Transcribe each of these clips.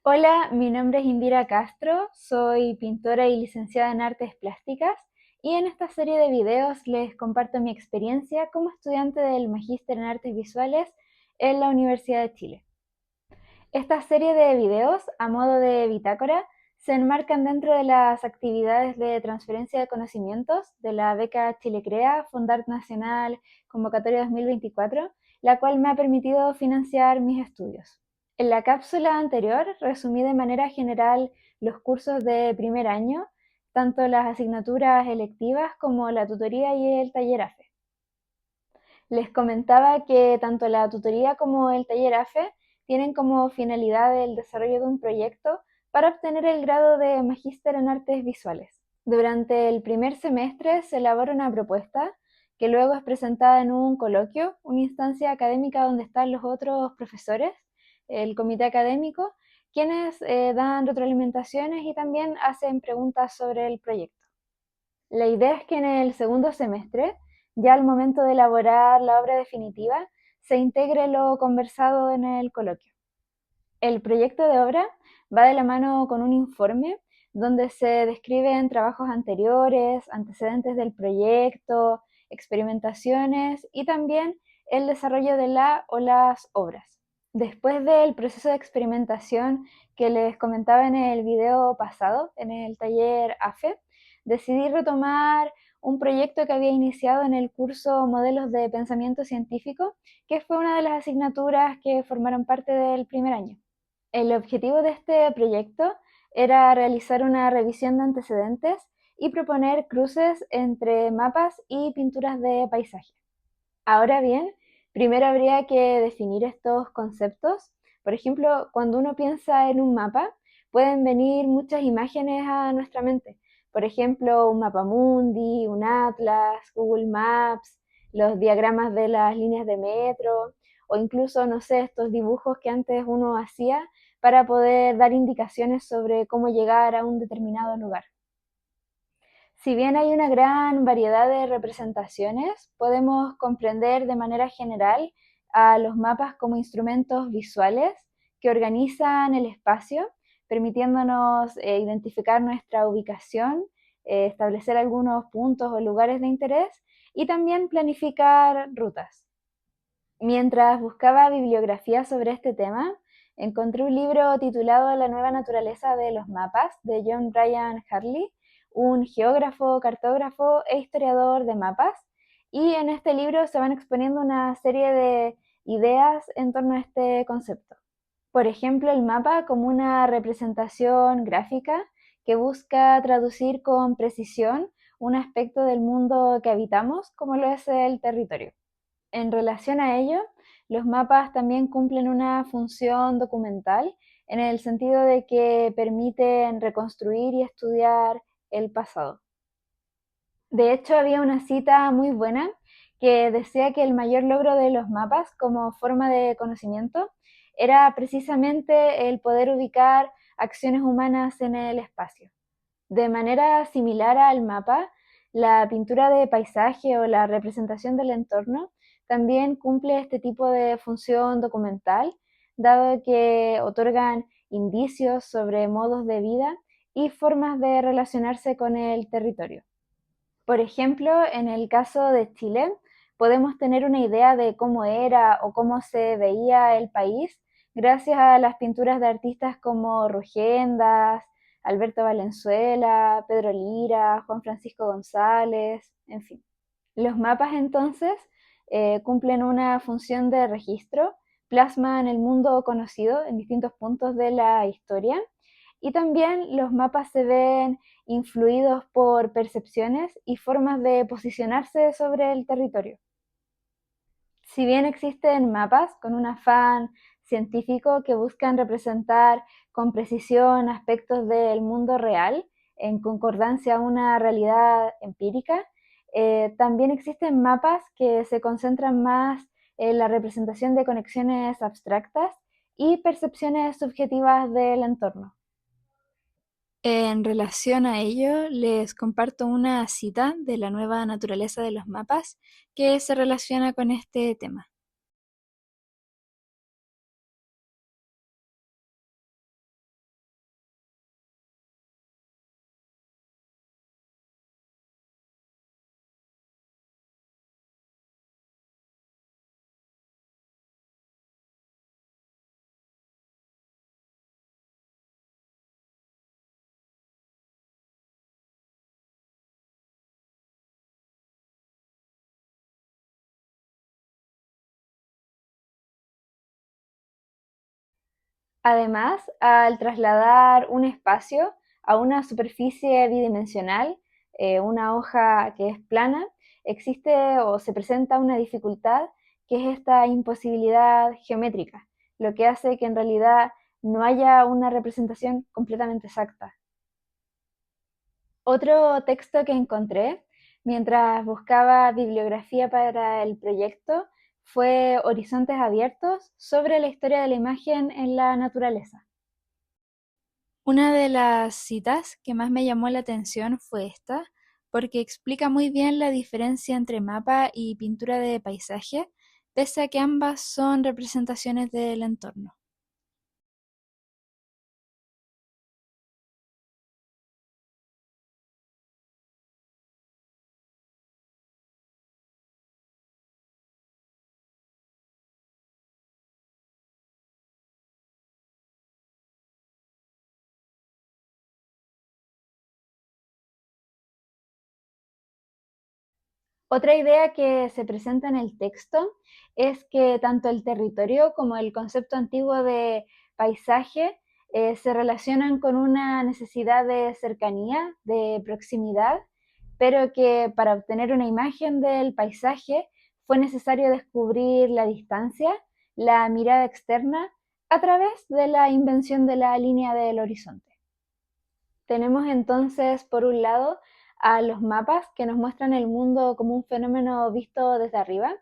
Hola, mi nombre es Indira Castro, soy pintora y licenciada en artes plásticas y en esta serie de videos les comparto mi experiencia como estudiante del Magíster en Artes Visuales en la Universidad de Chile. Esta serie de videos, a modo de bitácora, se enmarcan dentro de las actividades de transferencia de conocimientos de la beca Chile Crea, Fundart Nacional, Convocatoria 2024, la cual me ha permitido financiar mis estudios. En la cápsula anterior resumí de manera general los cursos de primer año, tanto las asignaturas electivas como la tutoría y el taller AFE. Les comentaba que tanto la tutoría como el taller AFE tienen como finalidad el desarrollo de un proyecto para obtener el grado de Magíster en Artes Visuales. Durante el primer semestre se elabora una propuesta que luego es presentada en un coloquio, una instancia académica donde están los otros profesores, el comité académico, quienes dan retroalimentaciones y también hacen preguntas sobre el proyecto. La idea es que en el segundo semestre, ya al momento de elaborar la obra definitiva, se integre lo conversado en el coloquio. El proyecto de obra va de la mano con un informe donde se describen trabajos anteriores, antecedentes del proyecto, experimentaciones y también el desarrollo de la o las obras. Después del proceso de experimentación que les comentaba en el video pasado, en el taller AFE, decidí retomar un proyecto que había iniciado en el curso Modelos de Pensamiento Científico, que fue una de las asignaturas que formaron parte del primer año. El objetivo de este proyecto era realizar una revisión de antecedentes y proponer cruces entre mapas y pinturas de paisaje. Ahora bien, primero habría que definir estos conceptos. Por ejemplo, cuando uno piensa en un mapa, pueden venir muchas imágenes a nuestra mente. Por ejemplo, un mapa mundi, un atlas, Google Maps, los diagramas de las líneas de metro, o incluso, no sé, estos dibujos que antes uno hacía para poder dar indicaciones sobre cómo llegar a un determinado lugar. Si bien hay una gran variedad de representaciones, podemos comprender de manera general a los mapas como instrumentos visuales que organizan el espacio, permitiéndonos identificar nuestra ubicación, establecer algunos puntos o lugares de interés y también planificar rutas. Mientras buscaba bibliografía sobre este tema, encontré un libro titulado La nueva naturaleza de los mapas de John Bryan Hartley, un geógrafo, cartógrafo e historiador de mapas, y en este libro se van exponiendo una serie de ideas en torno a este concepto. Por ejemplo, el mapa como una representación gráfica que busca traducir con precisión un aspecto del mundo que habitamos, como lo es el territorio. En relación a ello, los mapas también cumplen una función documental en el sentido de que permiten reconstruir y estudiar el pasado. De hecho, había una cita muy buena que decía que el mayor logro de los mapas como forma de conocimiento era precisamente el poder ubicar acciones humanas en el espacio. De manera similar al mapa, la pintura de paisaje o la representación del entorno también cumple este tipo de función documental, dado que otorgan indicios sobre modos de vida y formas de relacionarse con el territorio. Por ejemplo, en el caso de Chile, podemos tener una idea de cómo era o cómo se veía el país gracias a las pinturas de artistas como Rugendas, Alberto Valenzuela, Pedro Lira, Juan Francisco González, en fin. Los mapas entonces cumplen una función de registro, plasman el mundo conocido en distintos puntos de la historia y también los mapas se ven influidos por percepciones y formas de posicionarse sobre el territorio. Si bien existen mapas con un afán científico que buscan representar con precisión aspectos del mundo real en concordancia a una realidad empírica, también existen mapas que se concentran más en la representación de conexiones abstractas y percepciones subjetivas del entorno. En relación a ello, les comparto una cita de La nueva naturaleza de los mapas que se relaciona con este tema. Además, al trasladar un espacio a una superficie bidimensional, una hoja que es plana, existe o se presenta una dificultad que es esta imposibilidad geométrica, lo que hace que en realidad no haya una representación completamente exacta. Otro texto que encontré mientras buscaba bibliografía para el proyecto fue Horizontes Abiertos sobre la historia de la imagen en la naturaleza. Una de las citas que más me llamó la atención fue esta, porque explica muy bien la diferencia entre mapa y pintura de paisaje, pese a que ambas son representaciones del entorno. Otra idea que se presenta en el texto es que tanto el territorio como el concepto antiguo de paisaje se relacionan con una necesidad de cercanía, de proximidad, pero que para obtener una imagen del paisaje fue necesario descubrir la distancia, la mirada externa, a través de la invención de la línea del horizonte. Tenemos entonces, por un lado, a los mapas que nos muestran el mundo como un fenómeno visto desde arriba,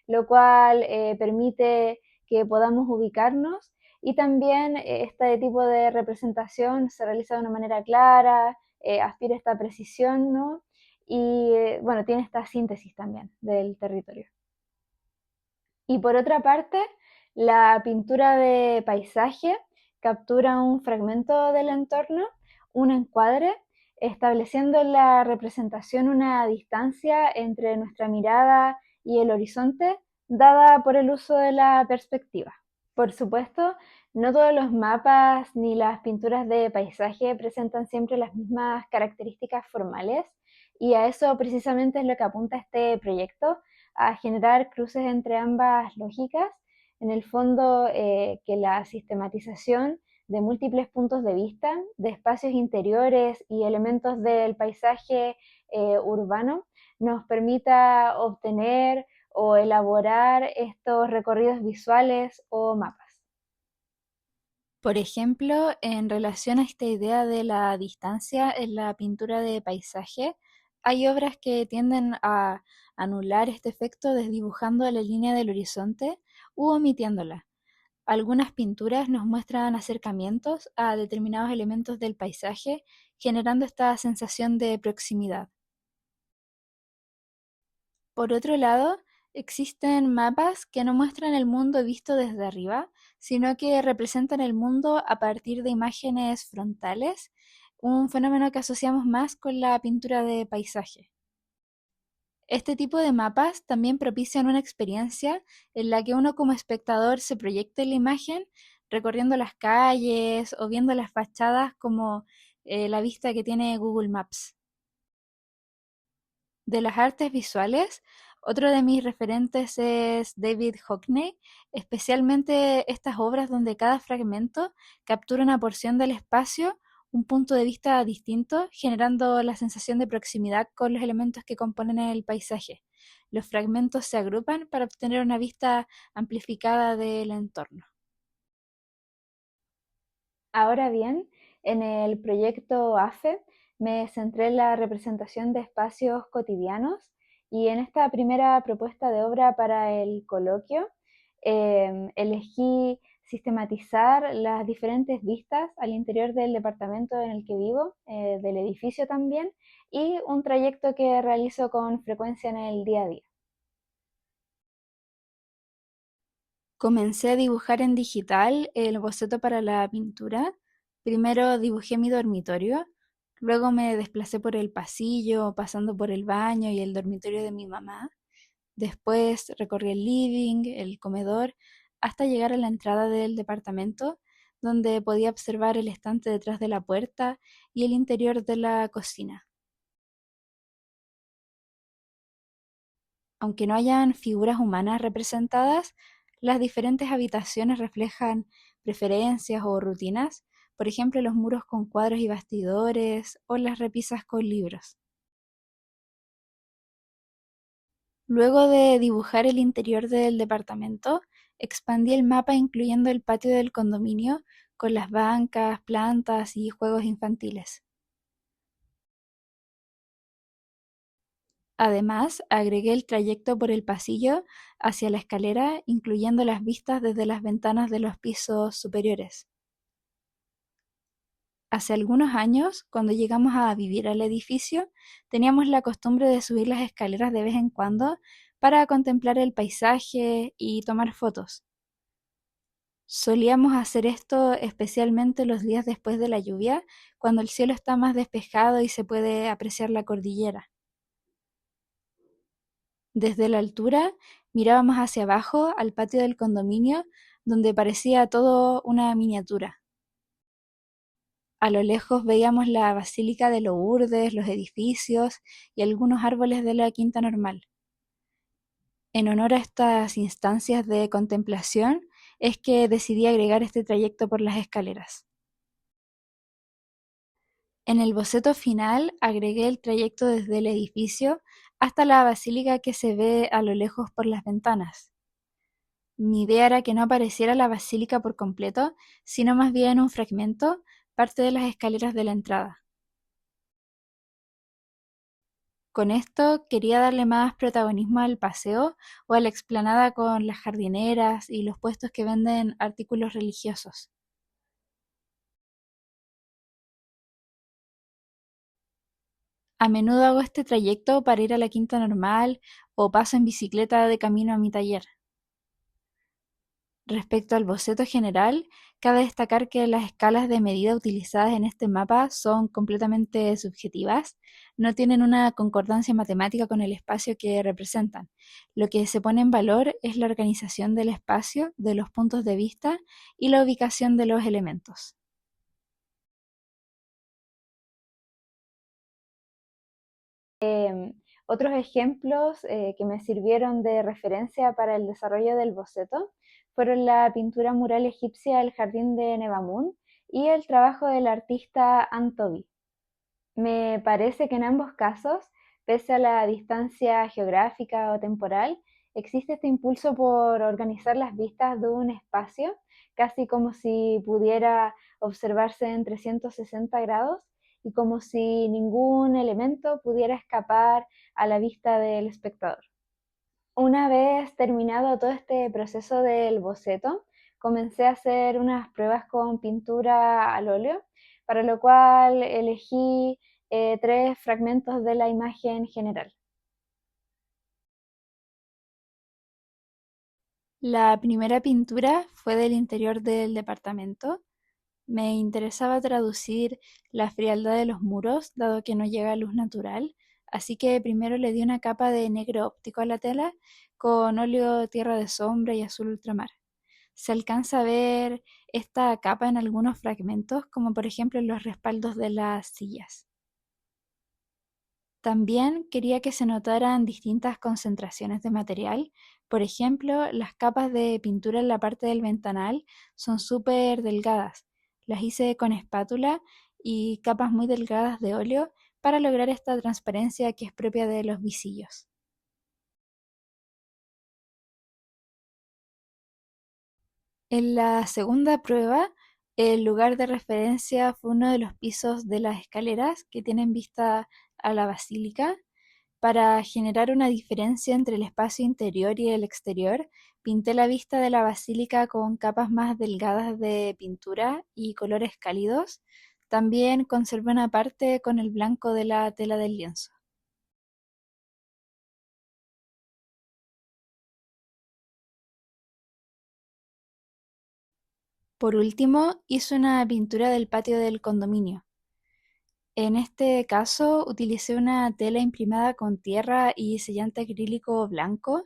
lo cual permite que podamos ubicarnos y también este tipo de representación se realiza de una manera clara, aspira a esta precisión, ¿no? Y bueno, tiene esta síntesis también del territorio. Y por otra parte, la pintura de paisaje captura un fragmento del entorno, un encuadre, estableciendo en la representación una distancia entre nuestra mirada y el horizonte, dada por el uso de la perspectiva. Por supuesto, no todos los mapas ni las pinturas de paisaje presentan siempre las mismas características formales y a eso precisamente es lo que apunta este proyecto, a generar cruces entre ambas lógicas. En el fondo, que la sistematización de múltiples puntos de vista, de espacios interiores y elementos del paisaje urbano nos permita obtener o elaborar estos recorridos visuales o mapas. Por ejemplo, en relación a esta idea de la distancia en la pintura de paisaje, hay obras que tienden a anular este efecto desdibujando la línea del horizonte u omitiéndola. Algunas pinturas nos muestran acercamientos a determinados elementos del paisaje, generando esta sensación de proximidad. Por otro lado, existen mapas que no muestran el mundo visto desde arriba, sino que representan el mundo a partir de imágenes frontales, un fenómeno que asociamos más con la pintura de paisaje. Este tipo de mapas también propician una experiencia en la que uno como espectador se proyecta en la imagen, recorriendo las calles o viendo las fachadas como la vista que tiene Google Maps. De las artes visuales, otro de mis referentes es David Hockney, especialmente estas obras donde cada fragmento captura una porción del espacio, un punto de vista distinto, generando la sensación de proximidad con los elementos que componen el paisaje. Los fragmentos se agrupan para obtener una vista amplificada del entorno. Ahora bien, en el proyecto AFE me centré en la representación de espacios cotidianos y en esta primera propuesta de obra para el coloquio elegí sistematizar las diferentes vistas al interior del departamento en el que vivo, del edificio también, y un trayecto que realizo con frecuencia en el día a día. Comencé a dibujar en digital el boceto para la pintura. Primero dibujé mi dormitorio, luego me desplacé por el pasillo, pasando por el baño y el dormitorio de mi mamá. Después recorrí el living, el comedor, hasta llegar a la entrada del departamento, donde podía observar el estante detrás de la puerta y el interior de la cocina. Aunque no hayan figuras humanas representadas, las diferentes habitaciones reflejan preferencias o rutinas, por ejemplo los muros con cuadros y bastidores o las repisas con libros. Luego de dibujar el interior del departamento, expandí el mapa incluyendo el patio del condominio con las bancas, plantas y juegos infantiles. Además, agregué el trayecto por el pasillo hacia la escalera, incluyendo las vistas desde las ventanas de los pisos superiores. Hace algunos años, cuando llegamos a vivir al edificio, teníamos la costumbre de subir las escaleras de vez en cuando para contemplar el paisaje y tomar fotos. Solíamos hacer esto especialmente los días después de la lluvia, cuando el cielo está más despejado y se puede apreciar la cordillera. Desde la altura mirábamos hacia abajo al patio del condominio, donde parecía todo una miniatura. A lo lejos veíamos la Basílica de Lourdes, los edificios y algunos árboles de la Quinta Normal. En honor a estas instancias de contemplación, es que decidí agregar este trayecto por las escaleras. En el boceto final agregué el trayecto desde el edificio hasta la basílica que se ve a lo lejos por las ventanas. Mi idea era que no apareciera la basílica por completo, sino más bien un fragmento, parte de las escaleras de la entrada. Con esto quería darle más protagonismo al paseo o a la explanada con las jardineras y los puestos que venden artículos religiosos. A menudo hago este trayecto para ir a la Quinta Normal o paso en bicicleta de camino a mi taller. Respecto al boceto general, cabe destacar que las escalas de medida utilizadas en este mapa son completamente subjetivas, no tienen una concordancia matemática con el espacio que representan. Lo que se pone en valor es la organización del espacio, de los puntos de vista y la ubicación de los elementos. Otros ejemplos que me sirvieron de referencia para el desarrollo del boceto fueron la pintura mural egipcia El Jardín de Nebamun y el trabajo del artista Antobi. Me parece que en ambos casos, pese a la distancia geográfica o temporal, existe este impulso por organizar las vistas de un espacio, casi como si pudiera observarse en 360 grados y como si ningún elemento pudiera escapar a la vista del espectador. Una vez terminado todo este proceso del boceto, comencé a hacer unas pruebas con pintura al óleo, para lo cual elegí 3 fragmentos de la imagen general. La primera pintura fue del interior del departamento. Me interesaba traducir la frialdad de los muros, dado que no llega luz natural, así que primero le di una capa de negro óptico a la tela con óleo tierra de sombra y azul ultramar. Se alcanza a ver esta capa en algunos fragmentos, como por ejemplo en los respaldos de las sillas. También quería que se notaran distintas concentraciones de material. Por ejemplo, las capas de pintura en la parte del ventanal son súper delgadas. Las hice con espátula y capas muy delgadas de óleo para lograr esta transparencia que es propia de los visillos. En la segunda prueba, el lugar de referencia fue uno de los pisos de las escaleras que tienen vista a la basílica. Para generar una diferencia entre el espacio interior y el exterior, pinté la vista de la basílica con capas más delgadas de pintura y colores cálidos. También conservé una parte con el blanco de la tela del lienzo. Por último, hice una pintura del patio del condominio. En este caso, utilicé una tela imprimida con tierra y sellante acrílico blanco,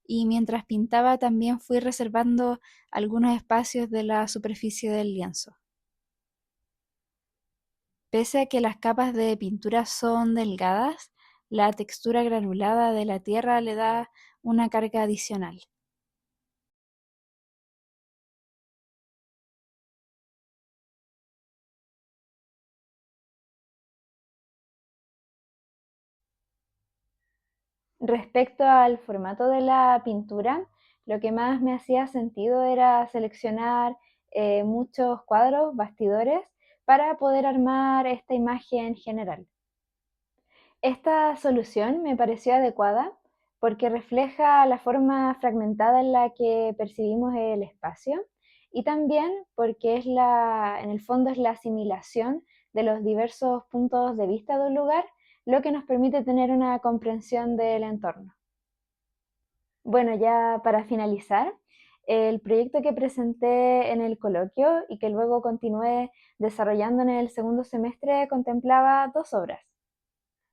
y mientras pintaba también fui reservando algunos espacios de la superficie del lienzo. Pese a que las capas de pintura son delgadas, la textura granulada de la tierra le da una carga adicional. Respecto al formato de la pintura, lo que más me hacía sentido era seleccionar muchos cuadros, bastidores, para poder armar esta imagen general. Esta solución me pareció adecuada porque refleja la forma fragmentada en la que percibimos el espacio y también porque en el fondo es la asimilación de los diversos puntos de vista de un lugar, lo que nos permite tener una comprensión del entorno. Bueno, ya para finalizar, el proyecto que presenté en el coloquio y que luego continué desarrollando en el segundo semestre contemplaba dos obras.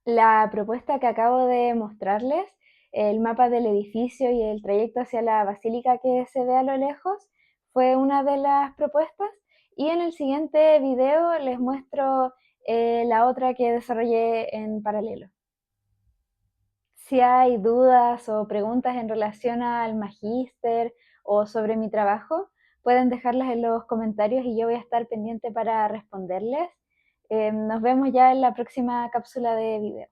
La propuesta que acabo de mostrarles, el mapa del edificio y el trayecto hacia la basílica que se ve a lo lejos, fue una de las propuestas. Y en el siguiente video les muestro la otra que desarrollé en paralelo. Si hay dudas o preguntas en relación al magíster o sobre mi trabajo, pueden dejarlas en los comentarios y yo voy a estar pendiente para responderles. Nos vemos ya en la próxima cápsula de video.